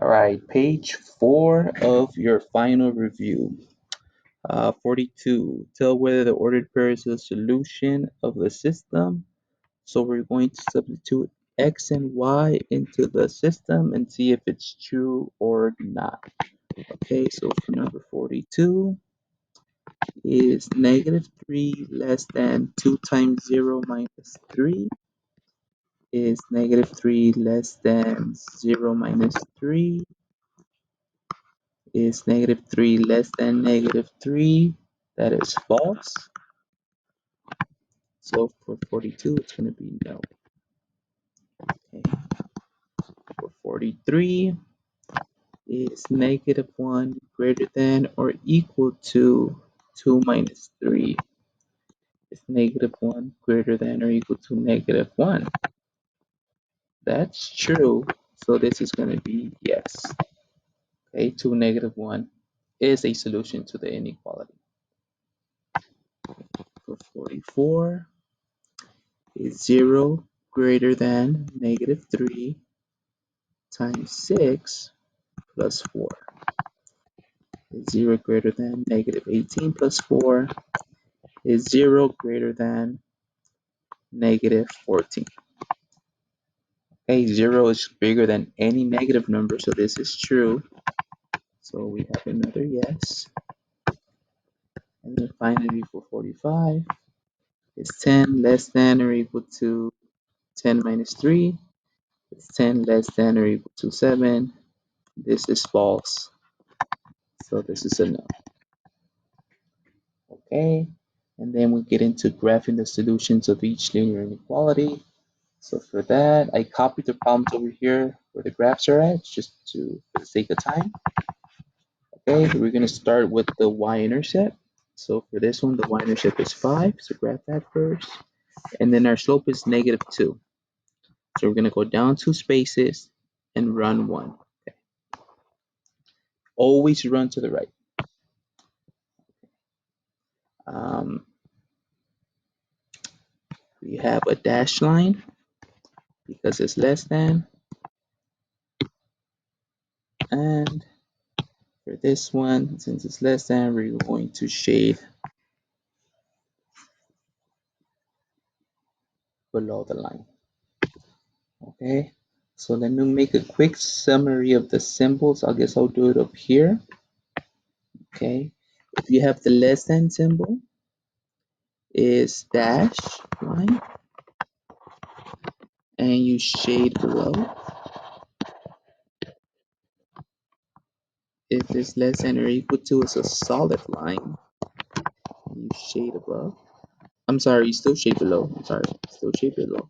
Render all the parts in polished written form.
All right, page 4 of your final review. 42. Tell whether the ordered pair is a solution of the system. So we're going to substitute x and y into the system and see if it's true or not. Okay, so for number 42, is negative 3 less than 2 times 0 minus 3? Is negative 3 less than 0 minus 3? Is negative 3 less than negative 3? That is false. So for 42, it's going to be no. Okay. For 43, is negative 1 greater than or equal to 2 minus 3? Is negative 1 greater than or equal to negative 1? That's true. So this is going to be yes. Okay, 2 negative 1 is a solution to the inequality. For 44, is 0 greater than negative 3 times 6 plus 4? Is 0 greater than negative 18 plus 4? Is 0 greater than negative 14? Okay, 0 is bigger than any negative number, so this is true. So we have another yes. And then finally for 45, is 10 less than or equal to 10 minus 3? Is 10 less than or equal to 7? This is false. So this is a no. Okay, and then we get into graphing the solutions of each linear inequality. So for that, I copied the problems over here where the graphs are at, just for the sake of time. Okay, we're going to start with the y-intercept. So for this one, the y-intercept is 5, so graph that first. And then our slope is negative 2. So we're going to go down 2 spaces and run 1. Okay. Always run to the right. We have a dashed line because it's less than. And for this one, since it's less than, we're going to shade below the line. Okay, so let me make a quick summary of the symbols. I guess I'll do it up here. Okay, if you have the less than symbol, is dash line, and you shade below. If it's less than or equal to, it's a solid line, you shade above. I'm sorry, you still shade below. I'm sorry, still shade below.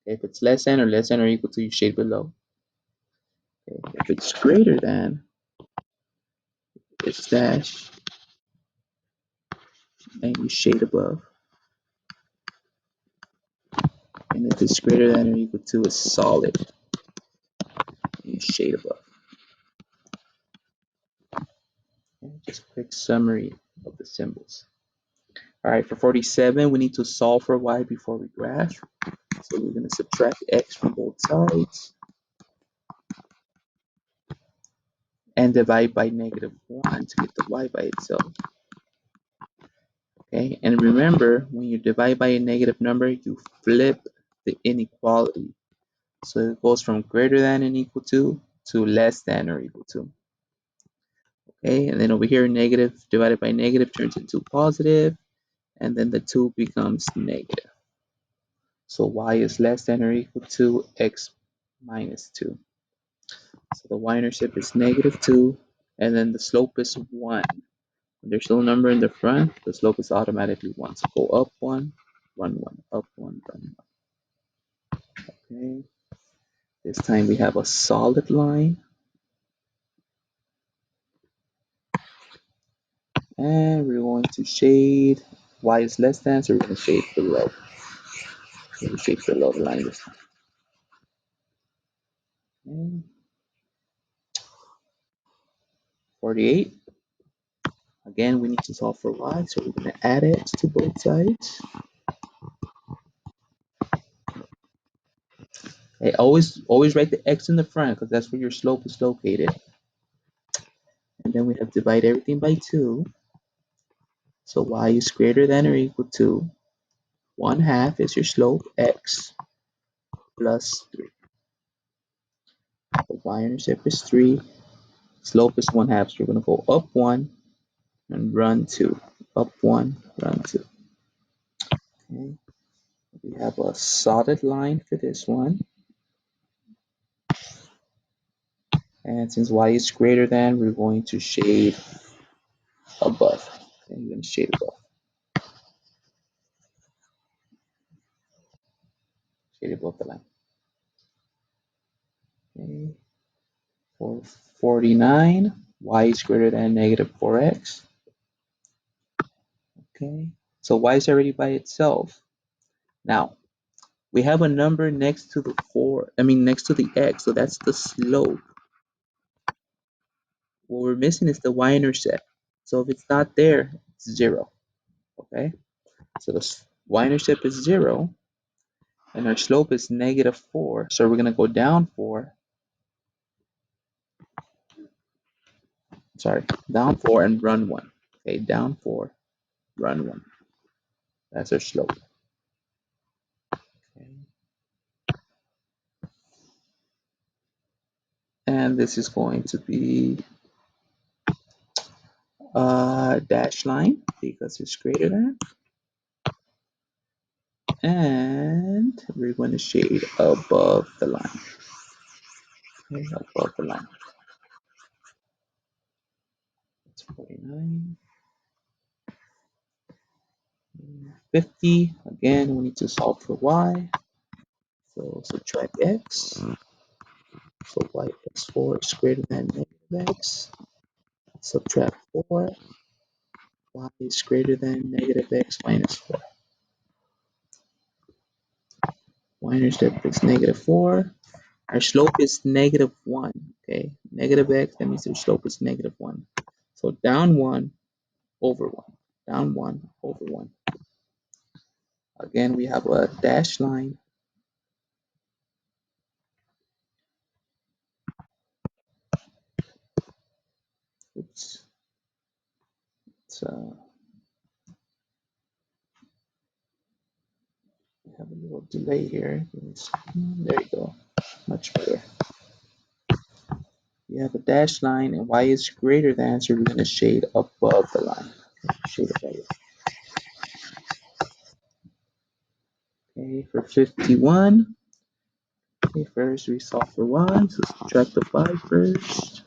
If it's less than or equal to, you shade below. Okay. If it's greater than, it's dash, and you shade above. And if it's greater than or equal to, it's solid, and you shade above. Okay. Just a quick summary of the symbols. All right, for 47, we need to solve for y before we graph. So we're going to subtract x from both sides and divide by negative 1 to get the y by itself. Okay, and remember, when you divide by a negative number, you flip the inequality. So it goes from greater than and equal to less than or equal to. Okay, and then over here, negative divided by negative turns into positive, and then the 2 becomes negative. So y is less than or equal to x minus 2. So the y-intercept is negative 2, and then the slope is 1. When there's no number in the front, the slope is automatically 1. So go up 1, run 1, up 1, run 1. Okay. This time we have a solid line. And we're going to shade. Y is less than, so we're going to shade below. So we shade below the line this time. Okay. 48. Again, we need to solve for y, so we're going to add x to both sides. Okay, always write the x in the front because that's where your slope is located. And then we have to divide everything by 2. So y is greater than or equal to 1/2 is your slope, x plus 3. The y-intercept is 3. Slope is 1/2, so we're going to go up 1 and run 2. Up 1, run 2. Okay. We have a solid line for this one. And since y is greater than, we're going to shade above. Okay, we're going to shade above. Shade above the line. Okay. For 49, y is greater than negative 4x. Okay. So y is already by itself. Now, we have a number next to the next to the x, so that's the slope. What we're missing is the y-intercept. So if it's not there, it's 0. Okay. So the y-intercept is 0, and our slope is negative 4. So we're going to go down 4. Down 4 and run 1. Okay, down 4, run 1. That's our slope. Okay. And this is going to be a dash line because it's greater than. And we're going to shade above the line. Okay, above the line. That's 49. 50. Again, we need to solve for y. So subtract x. So y plus 4 is greater than negative x. Subtract 4. Y is greater than negative x minus 4. Y-intercept is negative 4. Our slope is negative 1. Okay, negative x, that means our slope is negative 1. So down 1 over 1. Down 1 over 1. Again, we have a dashed line. Oops. We have a little delay here. There you go. Much better. We have a dashed line, and y is greater than, so we're going to shade above the line. Okay, shade above it. Okay, for 51. Okay, first we solve for y, so subtract the 5 first.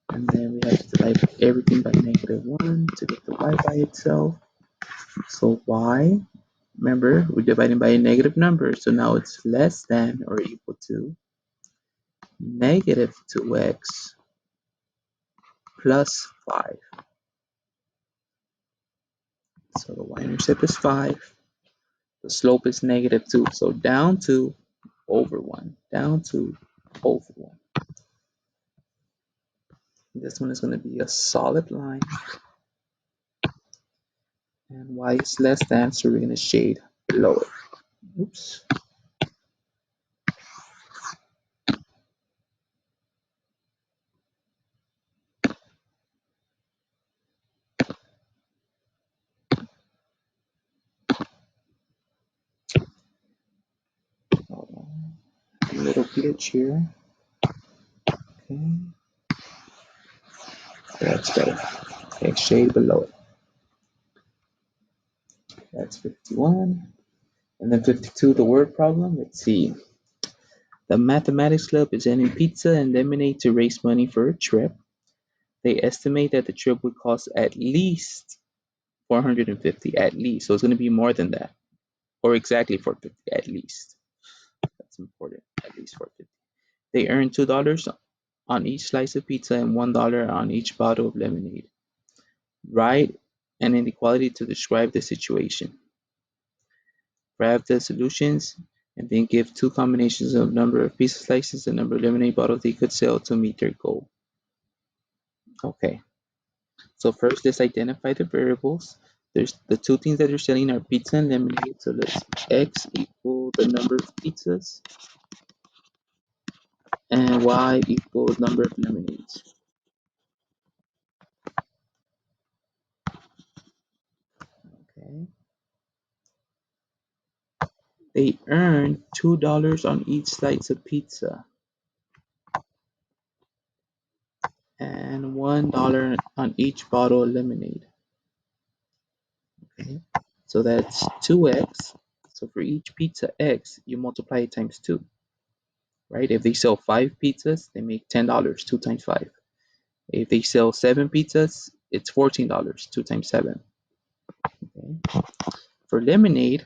And then we have to divide everything by negative 1 to get the y by itself. So y, remember, we're dividing by a negative number, so now it's less than or equal to negative 2x plus 5. So the y-intercept is 5. The slope is negative 2. So down 2 over 1. Down 2 over 1. This one is going to be a solid line. And y is less than, so we're going to shade below it. Oops. Hold on. A little glitch here. Okay. That's better. Okay, shade below it. That's 51. And then 52, the word problem. Let's see. The mathematics club is ending pizza and lemonade to raise money for a trip. They estimate that the trip would cost at least 450, at least. So it's going to be more than that. Or exactly 450, at least. That's important. At least 450. They earn $2 on each slice of pizza and $1 on each bottle of lemonade. Write an inequality to describe the situation. Graph the solutions and then give two combinations of number of pizza slices and number of lemonade bottles they could sell to meet their goal. Okay, so first let's identify the variables. There's the two things that you're selling are pizza and lemonade. So let's x equal the number of pizzas and y equals number of lemonades. Okay. They earn $2 on each slice of pizza and $1 on each bottle of lemonade. Okay. So that's 2x. So for each pizza x, you multiply it times 2. Right? If they sell 5 pizzas, they make $10, 2 times 5. If they sell 7 pizzas, it's $14, 2 times 7. Okay. For lemonade,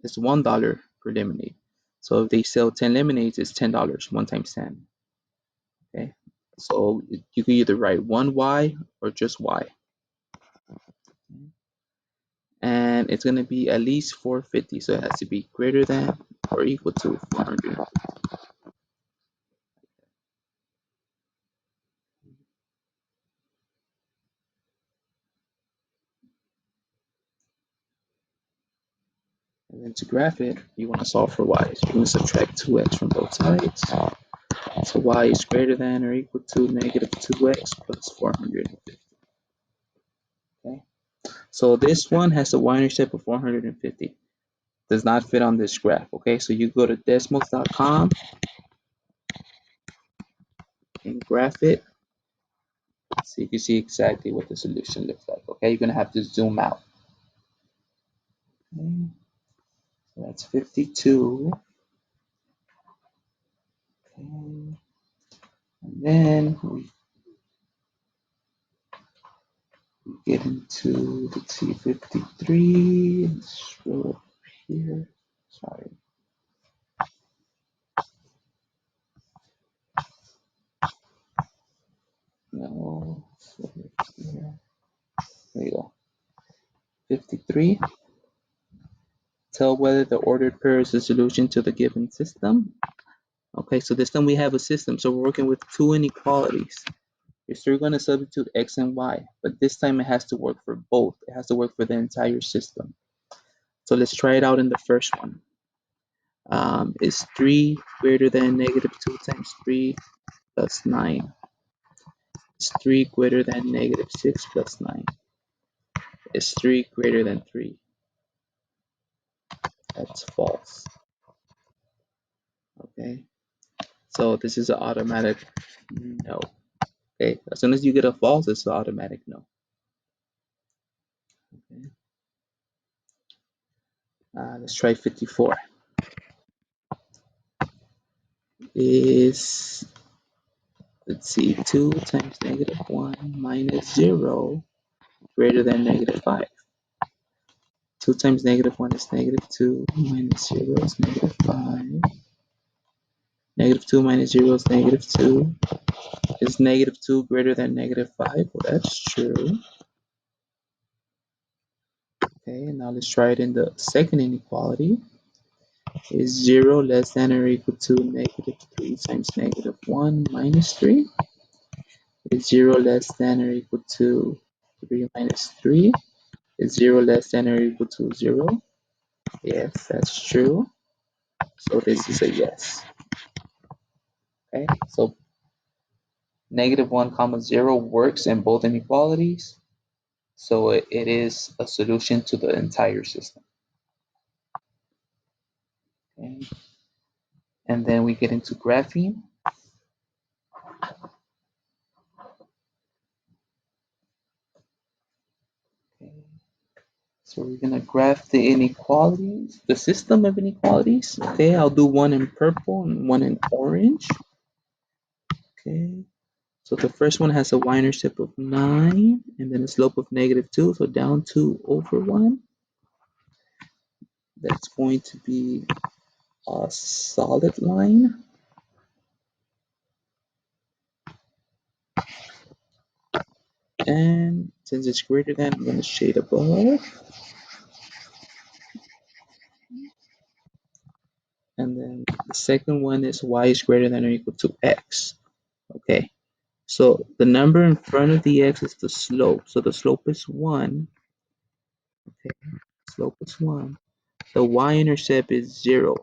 it's $1 per lemonade. So if they sell 10 lemonades, it's $10, 1 times 10. Okay. So you can either write 1y or just y. And it's going to be at least 450. So it has to be greater than or equal to 400. And then to graph it, you want to solve for y. So you're going to subtract 2x from both sides. So y is greater than or equal to negative 2x plus 450. Okay. So this one has a y-intercept of 450. Does not fit on this graph. Okay. So you go to desmos.com and graph it. So you can see exactly what the solution looks like. Okay. You're going to have to zoom out. Okay. So that's 52. Okay. And then we get into, let's see, 53. Let's scroll up here. Sorry. No. Here. There you go. 53. Tell whether the ordered pair is a solution to the given system. Okay, so this time we have a system. So we're working with two inequalities. You're still going to substitute x and y, but this time it has to work for both. It has to work for the entire system. So let's try it out in the first one. Is 3 greater than negative 2 times 3 plus 9? Is 3 greater than negative 6 plus 9? Is 3 greater than 3? That's false. Okay, so this is an automatic no. Okay, as soon as you get a false, it's an automatic no. Okay. Let's try 54. Is, let's see, 2 times negative 1 minus 0 greater than negative 5? 2 times negative 1 is negative 2 minus 0 is negative 5. Negative 2 minus 0 is negative 2. Is negative 2 greater than negative 5? Well, that's true. Okay, now let's try it in the second inequality. Is 0 less than or equal to negative 3 times negative 1 minus 3? Is 0 less than or equal to 3 minus 3? Is 0 less than or equal to 0? Yes, that's true. So this is a yes. Okay, so negative 1 comma 0 works in both inequalities. So it is a solution to the entire system. Okay. And then we get into graphing. Okay. So we're gonna graph the inequalities, the system of inequalities. Okay, I'll do one in purple and one in orange. Okay, so the first one has a y-intercept of 9 and then a slope of negative 2, so down 2 over 1. That's going to be a solid line. And since it's greater than, I'm going to shade above. And then the second one is y is greater than or equal to x. Okay, so the number in front of the x is the slope. So the slope is 1. Okay, slope is 1. The y-intercept is 0,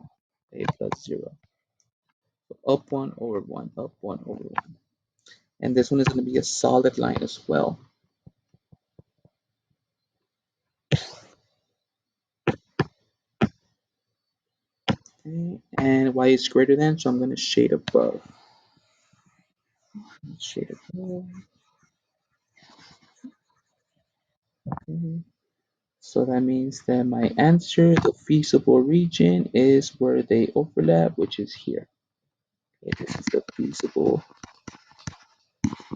okay, plus 0. So up 1 over 1, up 1 over 1. And this one is going to be a solid line as well. Okay, and y is greater than, so I'm going to shade above. Shade above. Okay. So that means that my answer, the feasible region, is where they overlap, which is here. Okay, this is the feasible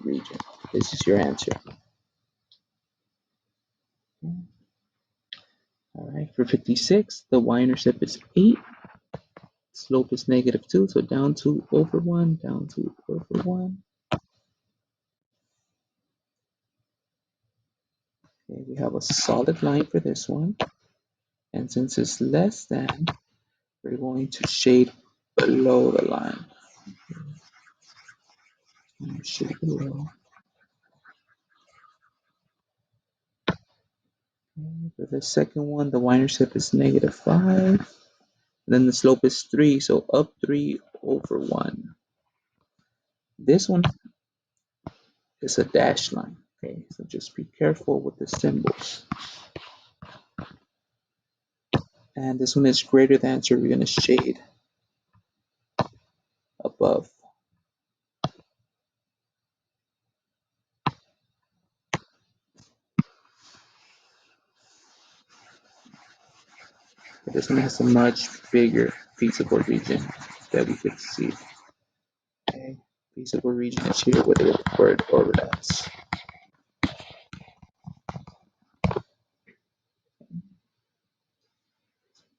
region. This is your answer. All right, for 56, the y-intercept is 8. Slope is -2, so down 2 over 1, down 2 over 1. Okay, we have a solid line for this one. And since it's less than, we're going to shade below the line. Shade below. Okay, for the second one, the y-intercept is -5. Then the slope is 3, so up 3 over 1. This one is a dashed line. Okay, so just be careful with the symbols. And this one is greater than, so we're going to shade above. But this one has a much bigger feasible region that we could see. Okay, feasible region is here where it overlaps.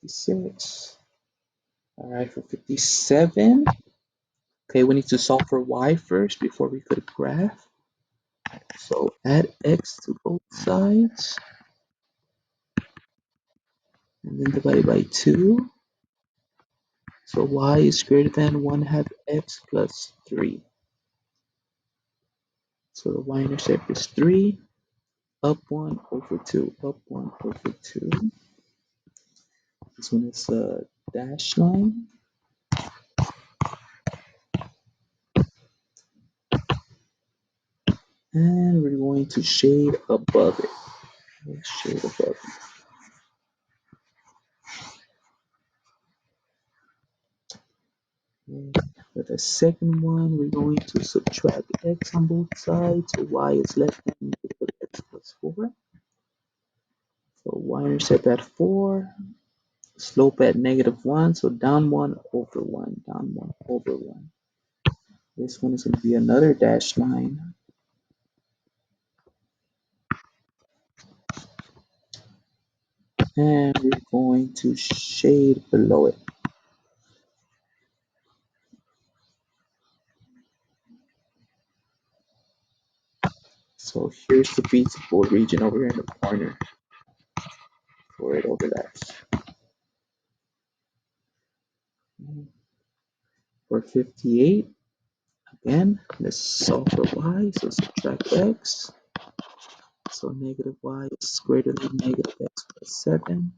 56. All right, for 57. Okay, we need to solve for y first before we could graph. So add x to both sides and then divide by 2. So y is greater than 1/2 x plus 3. So the y-intercept is 3, up 1 over 2, up 1 over 2. This one is a dash line. And we're going to shade above it. Let's shade above it. For the second one, we're going to subtract x on both sides. So y is less than negative x plus 4. So y-intercept at 4, slope at -1, so down 1 over 1, down 1 over 1. This one is going to be another dashed line. And we're going to shade below it. So here's the feasible region over here in the corner where it overlaps. For 58, again, let's solve for y, so subtract x. So negative y is greater than negative x plus 7.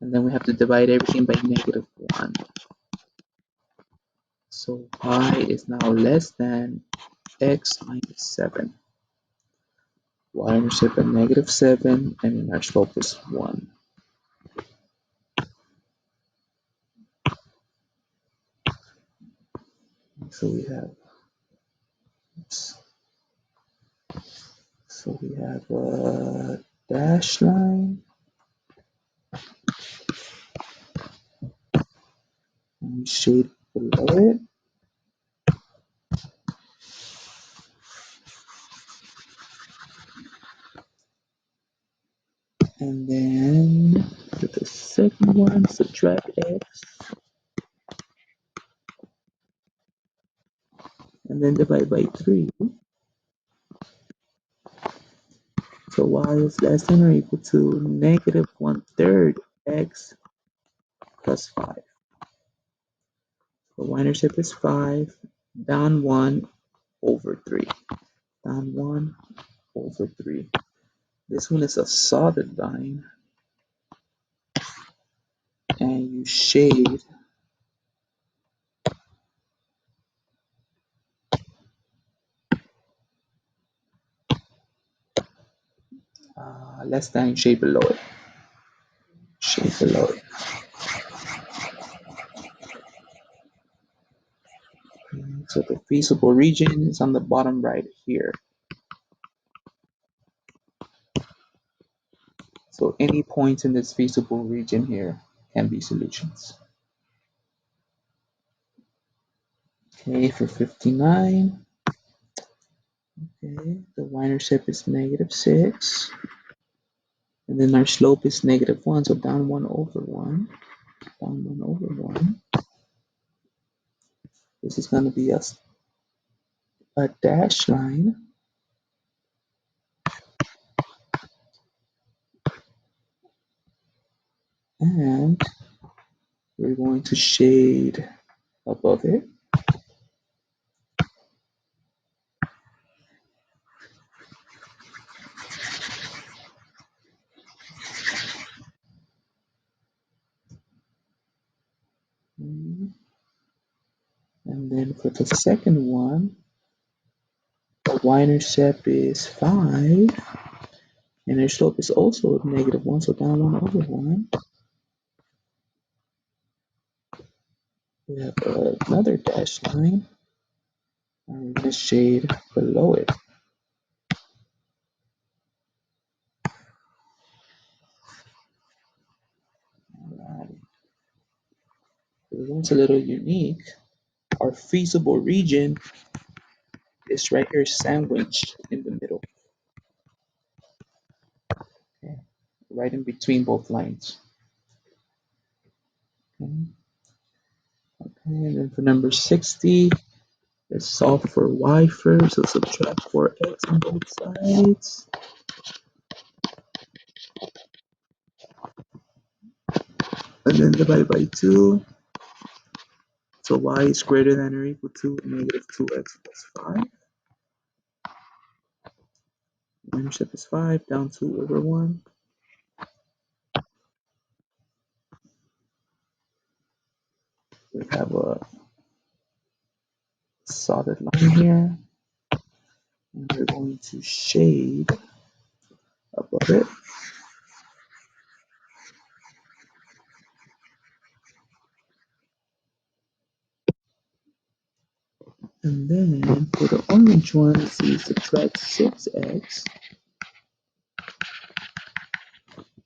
And then we have to divide everything by -1. So y is now less than x minus 7. Y-intercept at -7, and then our slope is 1. So we have, oops. So we have a dash line. And we shade below it. And then for the second one, subtract x. And then divide by 3. So y is less than or equal to -1/3 x plus 5. The y-intercept is 5, down 1 over 3. Down 1 over 3. This one is a solid line, and you shade less than, shade below it. Shade below it. So the feasible region is on the bottom right here. So any points in this feasible region here can be solutions. Okay, for 59, okay, the y-intercept is -6. And then our slope is -1, so down 1 over 1. Down 1 over 1. This is going to be a dashed line. And we're going to shade above it. And then for the second one, the y-intercept is 5. And our slope is also -1, so down 1 over 1. We have another dashed line. And we're going to shade below it. Alright. This one's a little unique. Our feasible region is right here sandwiched in the middle. Okay. Right in between both lines. Okay. Okay, and then for number 60, let's solve for y first. So subtract 4x on both sides. And then divide by 2. So y is greater than or equal to -2x plus 5. Y-intercept is 5, down 2 over 1. We have a solid line here. And we're going to shade above it. And then for the orange one, you subtract 6x.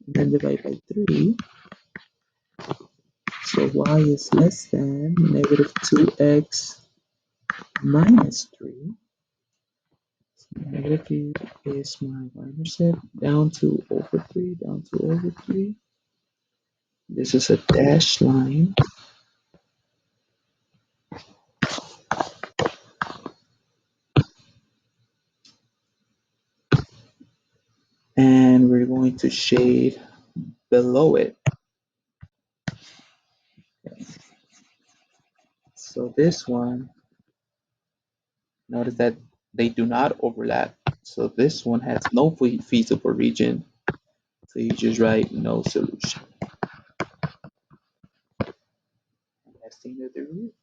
And then divide by 3. So y is less than -2x minus 3. So negative is my y-intercept, down 2 over 3, down 2 over 3. This is a dashed line. And we're going to shade below it. Okay. So this one, notice that they do not overlap. So this one has no feasible region. So you just write no solution. That's the end of the review.